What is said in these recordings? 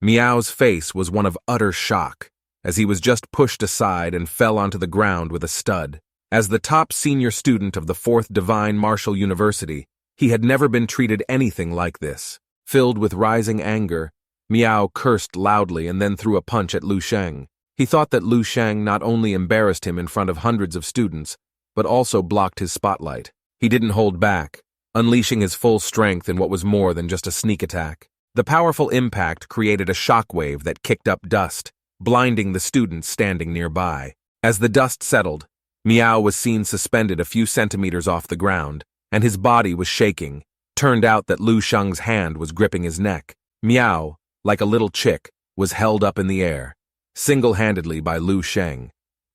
Miao's face was one of utter shock, as he was just pushed aside and fell onto the ground with a stud. As the top senior student of the 4th Divine Martial University, he had never been treated anything like this. Filled with rising anger, Miao cursed loudly and then threw a punch at Lu Sheng. He thought that Lu Sheng not only embarrassed him in front of hundreds of students, but also blocked his spotlight. He didn't hold back, unleashing his full strength in what was more than just a sneak attack. The powerful impact created a shockwave that kicked up dust, blinding the students standing nearby. As the dust settled, Miao was seen suspended a few centimeters off the ground, and his body was shaking. Turned out that Lu Sheng's hand was gripping his neck. Miao, like a little chick, was held up in the air, single-handedly by Lu Sheng.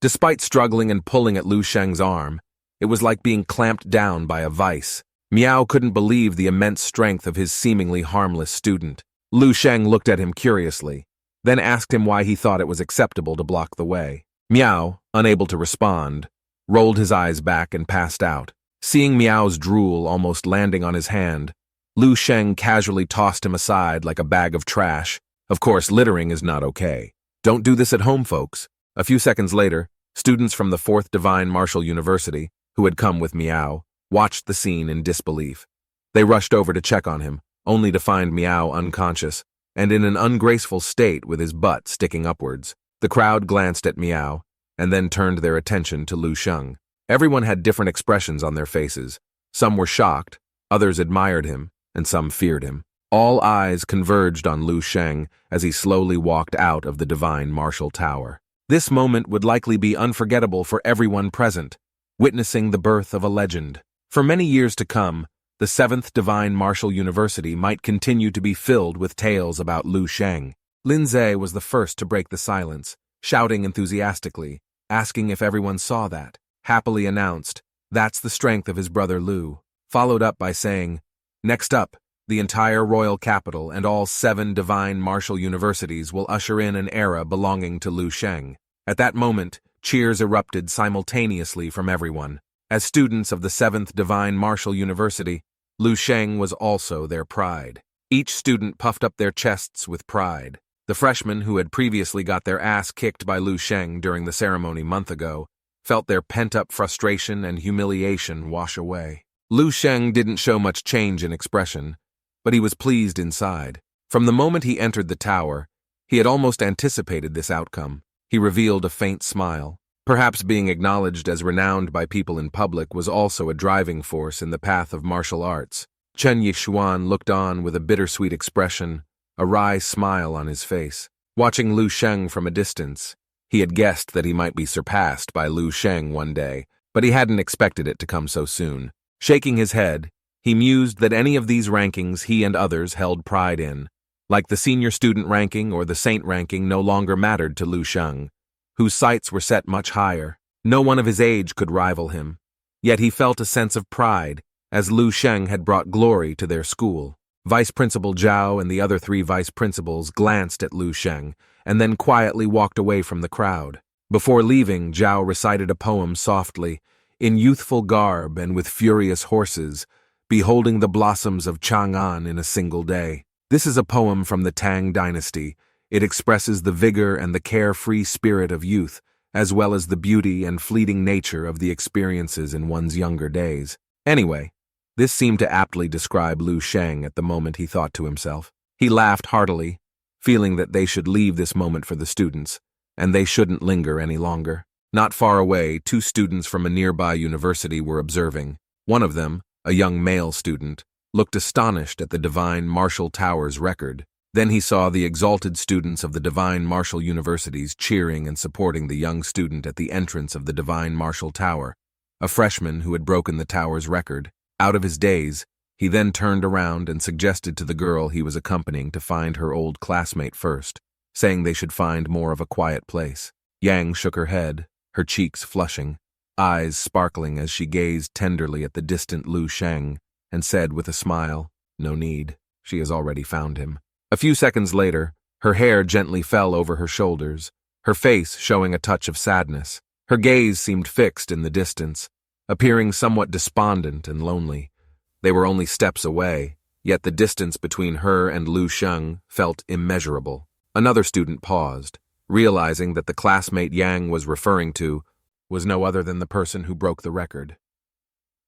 Despite struggling and pulling at Lu Sheng's arm, it was like being clamped down by a vice. Miao couldn't believe the immense strength of his seemingly harmless student. Lu Sheng looked at him curiously, then asked him why he thought it was acceptable to block the way. Miao, unable to respond, rolled his eyes back and passed out. Seeing Miao's drool almost landing on his hand, Lu Sheng casually tossed him aside like a bag of trash. Of course, littering is not okay. Don't do this at home, folks. A few seconds later, students from the 4th Divine Martial University, who had come with Miao, watched the scene in disbelief. They rushed over to check on him, only to find Miao unconscious and in an ungraceful state with his butt sticking upwards. The crowd glanced at Miao and then turned their attention to Lu Sheng. Everyone had different expressions on their faces. Some were shocked, others admired him, and some feared him. All eyes converged on Lu Sheng as he slowly walked out of the Divine Martial Tower. This moment would likely be unforgettable for everyone present, witnessing the birth of a legend. For many years to come, the 7th Divine Martial University might continue to be filled with tales about Lu Sheng. Lindsay was the first to break the silence, shouting enthusiastically, asking if everyone saw that. Happily announced, "That's the strength of his brother Lu," followed up by saying, "Next up, the entire royal capital and all 7 divine martial universities will usher in an era belonging to Lu Sheng." At that moment, cheers erupted simultaneously from everyone. As students of the 7th Divine Martial University, Lu Sheng was also their pride. Each student puffed up their chests with pride. The freshmen who had previously got their ass kicked by Lu Sheng during the ceremony a month ago felt their pent-up frustration and humiliation wash away. Lu Sheng didn't show much change in expression, but he was pleased inside. From the moment he entered the tower, he had almost anticipated this outcome. He revealed a faint smile. Perhaps being acknowledged as renowned by people in public was also a driving force in the path of martial arts. Chen Yixuan looked on with a bittersweet expression, a wry smile on his face. Watching Lu Sheng from a distance, he had guessed that he might be surpassed by Lu Sheng one day, but he hadn't expected it to come so soon. Shaking his head, he mused that any of these rankings he and others held pride in. Like the senior student ranking or the saint ranking no longer mattered to Lu Sheng, whose sights were set much higher. No one of his age could rival him. Yet he felt a sense of pride, as Lu Sheng had brought glory to their school. Vice Principal Zhao and the other 3 vice principals glanced at Lu Sheng, and then quietly walked away from the crowd. Before leaving, Zhao recited a poem softly, in youthful garb and with furious horses, beholding the blossoms of Chang'an in a single day. This is a poem from the Tang dynasty. It expresses the vigor and the carefree spirit of youth, as well as the beauty and fleeting nature of the experiences in one's younger days. Anyway, this seemed to aptly describe Lu Sheng at the moment, he thought to himself. He laughed heartily, feeling that they should leave this moment for the students, and they shouldn't linger any longer. Not far away, 2 students from a nearby university were observing. One of them, a young male student, looked astonished at the Divine Martial Tower's record. Then he saw the exalted students of the Divine Martial Universities cheering and supporting the young student at the entrance of the Divine Martial Tower, a freshman who had broken the tower's record. Out of his daze, he then turned around and suggested to the girl he was accompanying to find her old classmate first, saying they should find more of a quiet place. Yang shook her head, her cheeks flushing, eyes sparkling as she gazed tenderly at the distant Lu Sheng, and said with a smile, "No need, she has already found him." A few seconds later, her hair gently fell over her shoulders, her face showing a touch of sadness. Her gaze seemed fixed in the distance, appearing somewhat despondent and lonely. They were only steps away, yet the distance between her and Lu Sheng felt immeasurable. Another student paused, realizing that the classmate Yang was referring to was no other than the person who broke the record.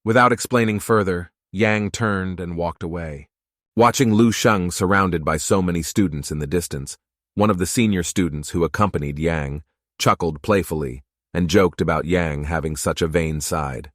Without explaining further, Yang turned and walked away. Watching Lu Sheng surrounded by so many students in the distance, one of the senior students who accompanied Yang chuckled playfully and joked about Yang having such a vain side.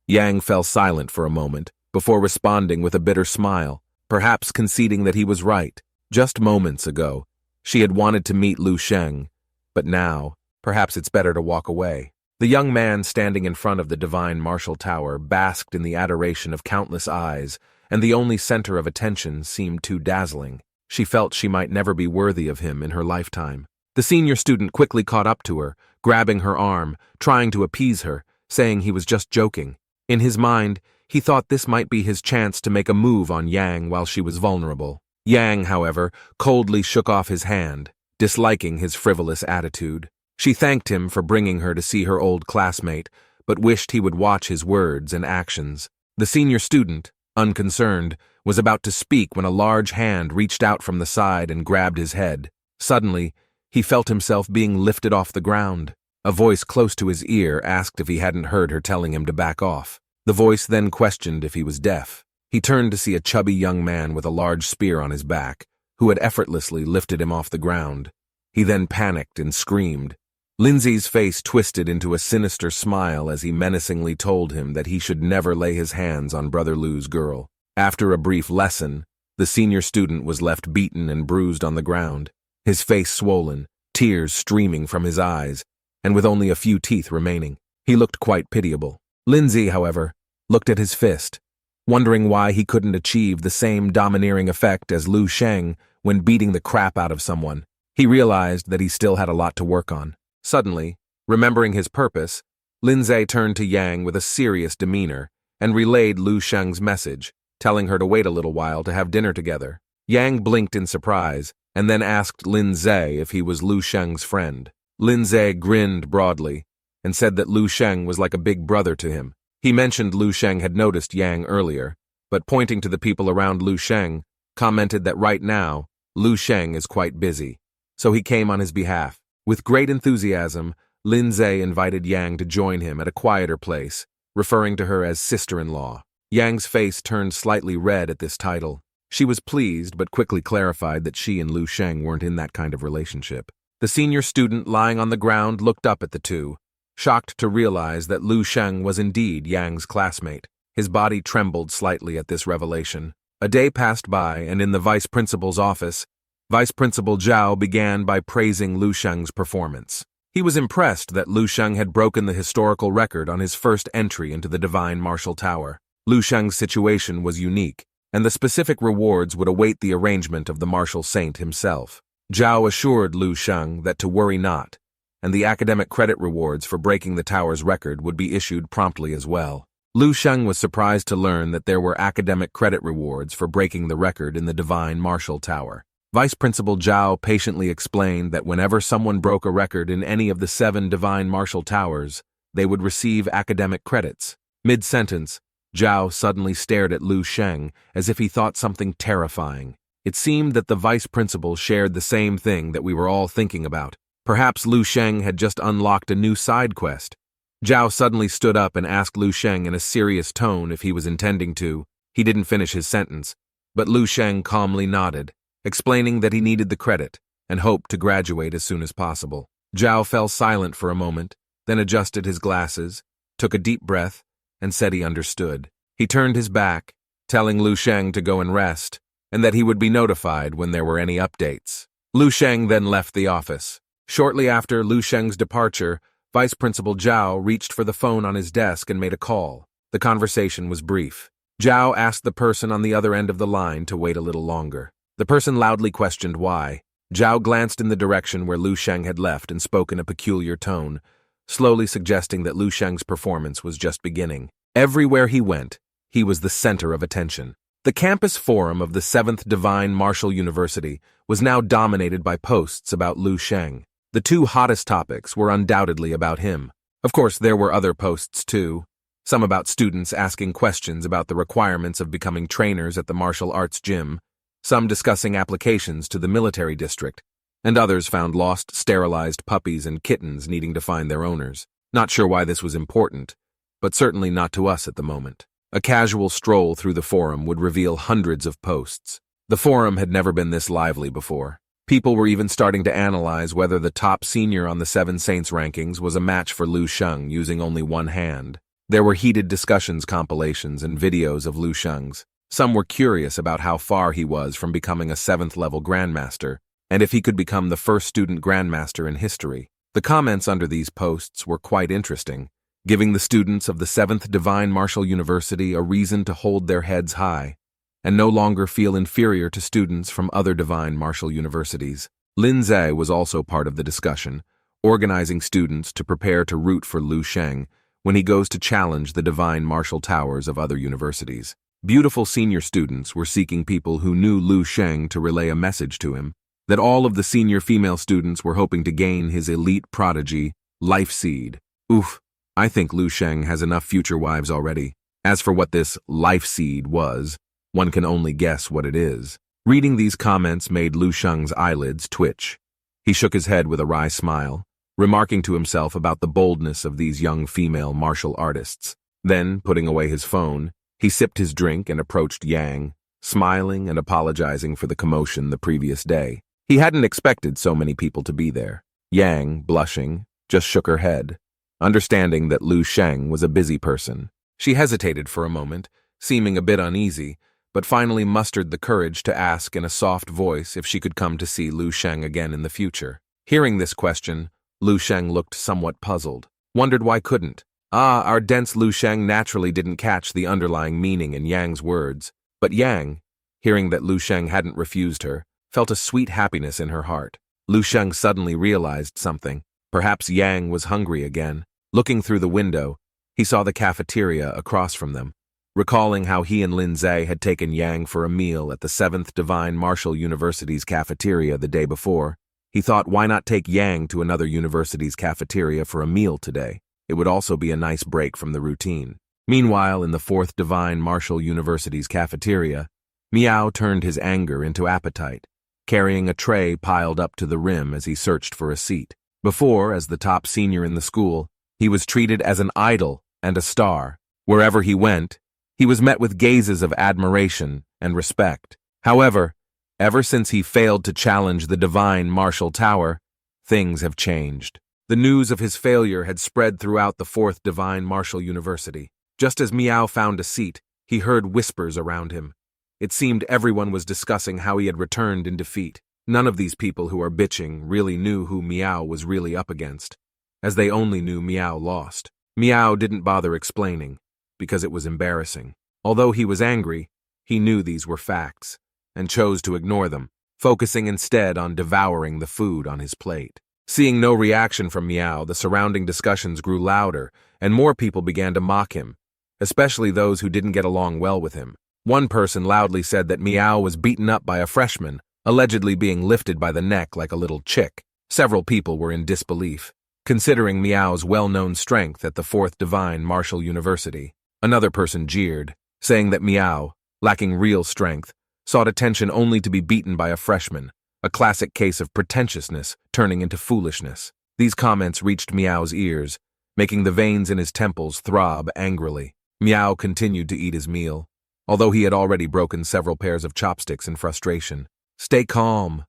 Yang fell silent for a moment before responding with a bitter smile, perhaps conceding that he was right. Just moments ago, she had wanted to meet Lu Sheng, but now, perhaps it's better to walk away. The young man standing in front of the divine martial tower basked in the adoration of countless eyes, and the only center of attention seemed too dazzling. She felt she might never be worthy of him in her lifetime. The senior student quickly caught up to her, grabbing her arm, trying to appease her, saying he was just joking. In his mind, he thought this might be his chance to make a move on Yang while she was vulnerable. Yang, however, coldly shook off his hand, disliking his frivolous attitude. She thanked him for bringing her to see her old classmate, but wished he would watch his words and actions. The senior student, unconcerned, was about to speak when a large hand reached out from the side and grabbed his head. Suddenly, he felt himself being lifted off the ground. A voice close to his ear asked if he hadn't heard her telling him to back off. The voice then questioned if he was deaf. He turned to see a chubby young man with a large spear on his back, who had effortlessly lifted him off the ground. He then panicked and screamed. Lindsay's face twisted into a sinister smile as he menacingly told him that he should never lay his hands on Brother Lu's girl. After a brief lesson, the senior student was left beaten and bruised on the ground, his face swollen, tears streaming from his eyes, and with only a few teeth remaining. He looked quite pitiable. Lindsay, however, looked at his fist, wondering why he couldn't achieve the same domineering effect as Lu Sheng when beating the crap out of someone. He realized that he still had a lot to work on. Suddenly, remembering his purpose, Lindsay turned to Yang with a serious demeanor and relayed Lu Sheng's message, telling her to wait a little while to have dinner together. Yang blinked in surprise and then asked Lindsay if he was Lu Sheng's friend. Lindsay grinned broadly and said that Lu Sheng was like a big brother to him. He mentioned Lu Sheng had noticed Yang earlier, but pointing to the people around Lu Sheng, commented that right now, Lu Sheng is quite busy, so he came on his behalf. With great enthusiasm, Lindsay invited Yang to join him at a quieter place, referring to her as sister-in-law. Yang's face turned slightly red at this title. She was pleased, but quickly clarified that she and Lu Sheng weren't in that kind of relationship. The senior student lying on the ground looked up at the two, shocked to realize that Lu Sheng was indeed Yang's classmate. His body trembled slightly at this revelation. A day passed by, and in the vice principal's office, Vice Principal Zhao began by praising Lu Sheng's performance. He was impressed that Lu Sheng had broken the historical record on his first entry into the Divine Martial Tower. Lu Sheng's situation was unique, and the specific rewards would await the arrangement of the martial saint himself. Zhao assured Lu Sheng that to worry not, and the academic credit rewards for breaking the tower's record would be issued promptly as well. Lu Sheng was surprised to learn that there were academic credit rewards for breaking the record in the Divine Martial Tower. Vice Principal Zhao patiently explained that whenever someone broke a record in any of the 7 Divine Martial Towers, they would receive academic credits. Mid-sentence, Zhao suddenly stared at Lu Sheng as if he thought something terrifying. It seemed that the vice principal shared the same thing that we were all thinking about. Perhaps Lu Sheng had just unlocked a new side quest. Zhao suddenly stood up and asked Lu Sheng in a serious tone if he was intending to. He didn't finish his sentence, but Lu Sheng calmly nodded, explaining that he needed the credit and hoped to graduate as soon as possible. Zhao fell silent for a moment, then adjusted his glasses, took a deep breath, and said he understood. He turned his back, telling Lu Sheng to go and rest, and that he would be notified when there were any updates. Lu Sheng then left the office. Shortly after Lu Sheng's departure, Vice Principal Zhao reached for the phone on his desk and made a call. The conversation was brief. Zhao asked the person on the other end of the line to wait a little longer. The person loudly questioned why. Zhao glanced in the direction where Lu Sheng had left and spoke in a peculiar tone, slowly suggesting that Lu Sheng's performance was just beginning. Everywhere he went, he was the center of attention. The campus forum of the 7th Divine Martial University was now dominated by posts about Lu Sheng. The 2 hottest topics were undoubtedly about him. Of course, there were other posts too, some about students asking questions about the requirements of becoming trainers at the martial arts gym, some discussing applications to the military district, and others found lost, sterilized puppies and kittens needing to find their owners. Not sure why this was important, but certainly not to us at the moment. A casual stroll through the forum would reveal hundreds of posts. The forum had never been this lively before. People were even starting to analyze whether the top senior on the Seven Saints rankings was a match for Lu Sheng using only one hand. There were heated discussions, compilations, and videos of Lu Sheng's. Some were curious about how far he was from becoming a 7th-level grandmaster, and if he could become the first student grandmaster in history. The comments under these posts were quite interesting, giving the students of the 7th Divine Martial University a reason to hold their heads high and no longer feel inferior to students from other divine martial universities. Lin Zhe was also part of the discussion, organizing students to prepare to root for Lu Sheng when he goes to challenge the divine martial towers of other universities. Beautiful senior students were seeking people who knew Lu Sheng to relay a message to him, that all of the senior female students were hoping to gain his elite prodigy, Life Seed. Oof, I think Lu Sheng has enough future wives already. As for what this Life Seed was, one can only guess what it is. Reading these comments made Lu Sheng's eyelids twitch. He shook his head with a wry smile, remarking to himself about the boldness of these young female martial artists. Then, putting away his phone, he sipped his drink and approached Yang, smiling and apologizing for the commotion the previous day. He hadn't expected so many people to be there. Yang, blushing, just shook her head, understanding that Lu Sheng was a busy person. She hesitated for a moment, seeming a bit uneasy, but finally mustered the courage to ask in a soft voice if she could come to see Lu Sheng again in the future. Hearing this question, Lu Sheng looked somewhat puzzled, wondered why couldn't. Our dense Lu Sheng naturally didn't catch the underlying meaning in Yang's words, but Yang, hearing that Lu Sheng hadn't refused her, felt a sweet happiness in her heart. Lu Sheng suddenly realized something. Perhaps Yang was hungry again. Looking through the window, he saw the cafeteria across from them. Recalling how he and Lin Zhe had taken Yang for a meal at the 7th Divine Martial University's cafeteria the day before, he thought, why not take Yang to another university's cafeteria for a meal today? It would also be a nice break from the routine. Meanwhile, in the 4th Divine Martial University's cafeteria, Miao turned his anger into appetite, carrying a tray piled up to the rim as he searched for a seat. Before, as the top senior in the school, he was treated as an idol and a star. Wherever he went, he was met with gazes of admiration and respect. However, ever since he failed to challenge the divine martial tower, things have changed. The news of his failure had spread throughout the 4th Divine Martial University. Just as Miao found a seat, he heard whispers around him. It seemed everyone was discussing how he had returned in defeat. None of these people who are bitching really knew who Miao was really up against, as they only knew Miao lost. Miao didn't bother explaining, because it was embarrassing. Although he was angry, he knew these were facts, and chose to ignore them, focusing instead on devouring the food on his plate. Seeing no reaction from Miao, the surrounding discussions grew louder, and more people began to mock him, especially those who didn't get along well with him. One person loudly said that Miao was beaten up by a freshman, allegedly being lifted by the neck like a little chick. Several people were in disbelief, considering Miao's well-known strength at the 4th Divine Martial University. Another person jeered, saying that Miao, lacking real strength, sought attention only to be beaten by a freshman, a classic case of pretentiousness turning into foolishness. These comments reached Miao's ears, making the veins in his temples throb angrily. Miao continued to eat his meal, although he had already broken several pairs of chopsticks in frustration. Stay calm,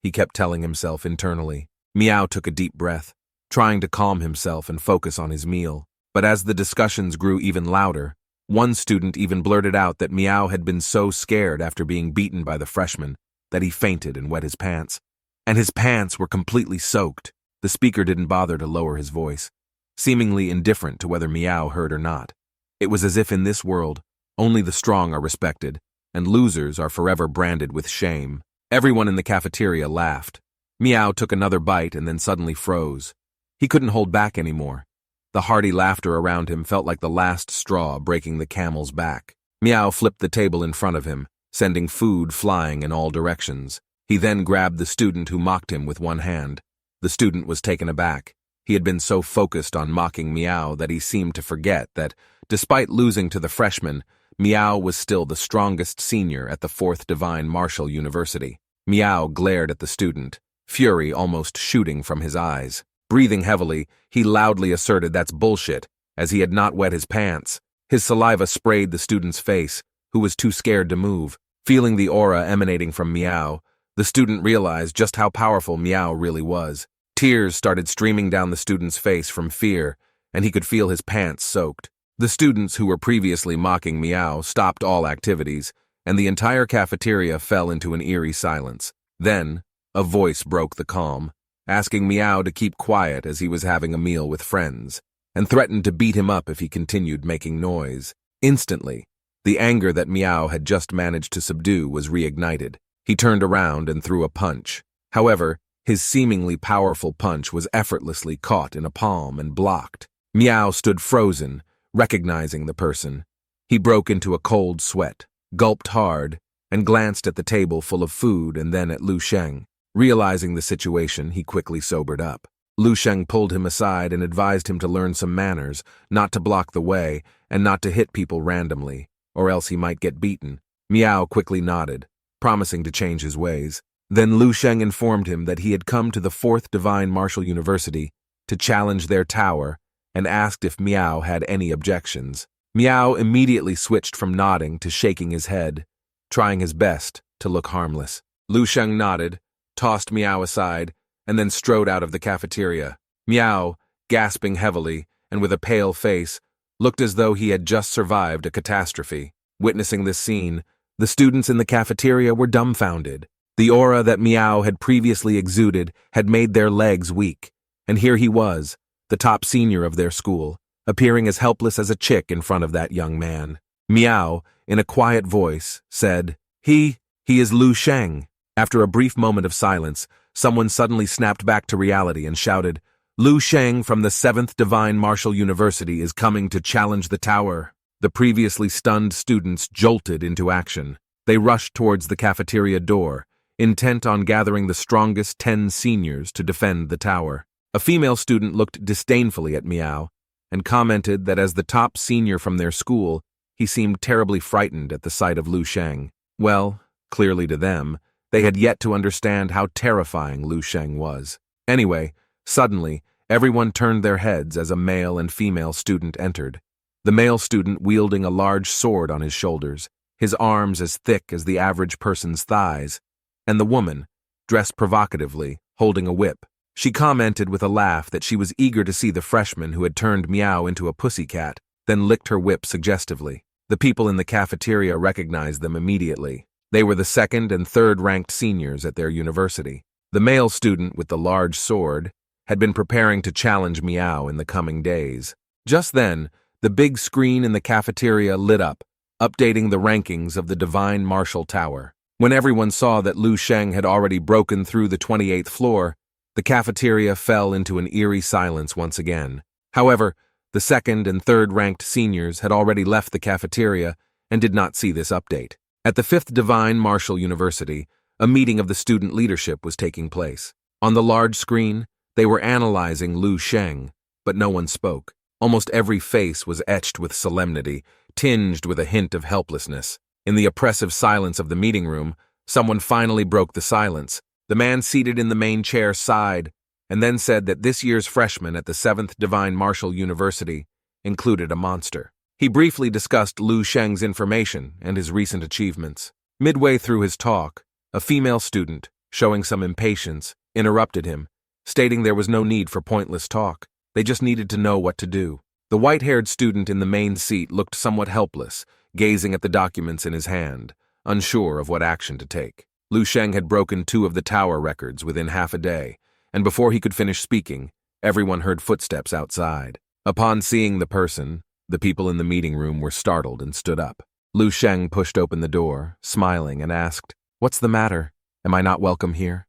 he kept telling himself internally. Miao took a deep breath, trying to calm himself and focus on his meal. But as the discussions grew even louder, one student even blurted out that Miao had been so scared after being beaten by the freshman that he fainted and wet his pants. And his pants were completely soaked. The speaker didn't bother to lower his voice, seemingly indifferent to whether Miao heard or not. It was as if in this world, only the strong are respected, and losers are forever branded with shame. Everyone in the cafeteria laughed. Miao took another bite and then suddenly froze. He couldn't hold back anymore. The hearty laughter around him felt like the last straw breaking the camel's back. Miao flipped the table in front of him, sending food flying in all directions. He then grabbed the student who mocked him with one hand. The student was taken aback. He had been so focused on mocking Miao that he seemed to forget that, despite losing to the freshman, Miao was still the strongest senior at the 4th Divine Martial University. Miao glared at the student, fury almost shooting from his eyes. Breathing heavily, he loudly asserted that's bullshit, as he had not wet his pants. His saliva sprayed the student's face, who was too scared to move. Feeling the aura emanating from Miao, the student realized just how powerful Miao really was. Tears started streaming down the student's face from fear, and he could feel his pants soaked. The students who were previously mocking Miao stopped all activities, and the entire cafeteria fell into an eerie silence. Then, a voice broke the calm, asking Miao to keep quiet as he was having a meal with friends, and threatened to beat him up if he continued making noise. Instantly, the anger that Miao had just managed to subdue was reignited. He turned around and threw a punch. However, his seemingly powerful punch was effortlessly caught in a palm and blocked. Miao stood frozen, recognizing the person. He broke into a cold sweat, gulped hard, and glanced at the table full of food and then at Lu Sheng. Realizing the situation, he quickly sobered up. Lu Sheng pulled him aside and advised him to learn some manners, not to block the way, and not to hit people randomly, or else he might get beaten. Miao quickly nodded, promising to change his ways. Then Lu Sheng informed him that he had come to the 4th Divine Martial University to challenge their tower and asked if Miao had any objections. Miao immediately switched from nodding to shaking his head, trying his best to look harmless. Lu Sheng nodded, tossed Miao aside, and then strode out of the cafeteria. Miao, gasping heavily and with a pale face, looked as though he had just survived a catastrophe. Witnessing this scene, the students in the cafeteria were dumbfounded. The aura that Miao had previously exuded had made their legs weak, and here he was, the top senior of their school, appearing as helpless as a chick in front of that young man. Miao, in a quiet voice, said, He is Lu Sheng." After a brief moment of silence, someone suddenly snapped back to reality and shouted, "Lu Sheng from the 7th Divine Martial University is coming to challenge the tower." The previously stunned students jolted into action. They rushed towards the cafeteria door, intent on gathering the strongest 10 seniors to defend the tower. A female student looked disdainfully at Miao and commented that as the top senior from their school, he seemed terribly frightened at the sight of Lu Sheng. Well, clearly to them, they had yet to understand how terrifying Lu Sheng was. Anyway, suddenly, everyone turned their heads as a male and female student entered. The male student wielding a large sword on his shoulders, his arms as thick as the average person's thighs, and the woman, dressed provocatively, holding a whip. She commented with a laugh that she was eager to see the freshman who had turned Miao into a pussycat, then licked her whip suggestively. The people in the cafeteria recognized them immediately. They were the 2nd and 3rd ranked seniors at their university. The male student with the large sword had been preparing to challenge Miao in the coming days. Just then, the big screen in the cafeteria lit up, updating the rankings of the Divine Martial Tower. When everyone saw that Lu Sheng had already broken through the 28th floor, the cafeteria fell into an eerie silence once again. However, the 2nd and 3rd ranked seniors had already left the cafeteria and did not see this update. At the 5th Divine Martial University, a meeting of the student leadership was taking place. On the large screen, they were analyzing Lu Sheng, but no one spoke. Almost every face was etched with solemnity, tinged with a hint of helplessness. In the oppressive silence of the meeting room, someone finally broke the silence. The man seated in the main chair sighed, and then said that this year's freshman at the 7th Divine Martial University included a monster. He briefly discussed Lu Sheng's information and his recent achievements. Midway through his talk, a female student, showing some impatience, interrupted him, stating there was no need for pointless talk. They just needed to know what to do. The white-haired student in the main seat looked somewhat helpless, gazing at the documents in his hand, unsure of what action to take. Lu Sheng had broken 2 of the tower records within half a day, and before he could finish speaking, everyone heard footsteps outside. Upon seeing the person, the people in the meeting room were startled and stood up. Lu Sheng pushed open the door, smiling, and asked, "What's the matter? Am I not welcome here?"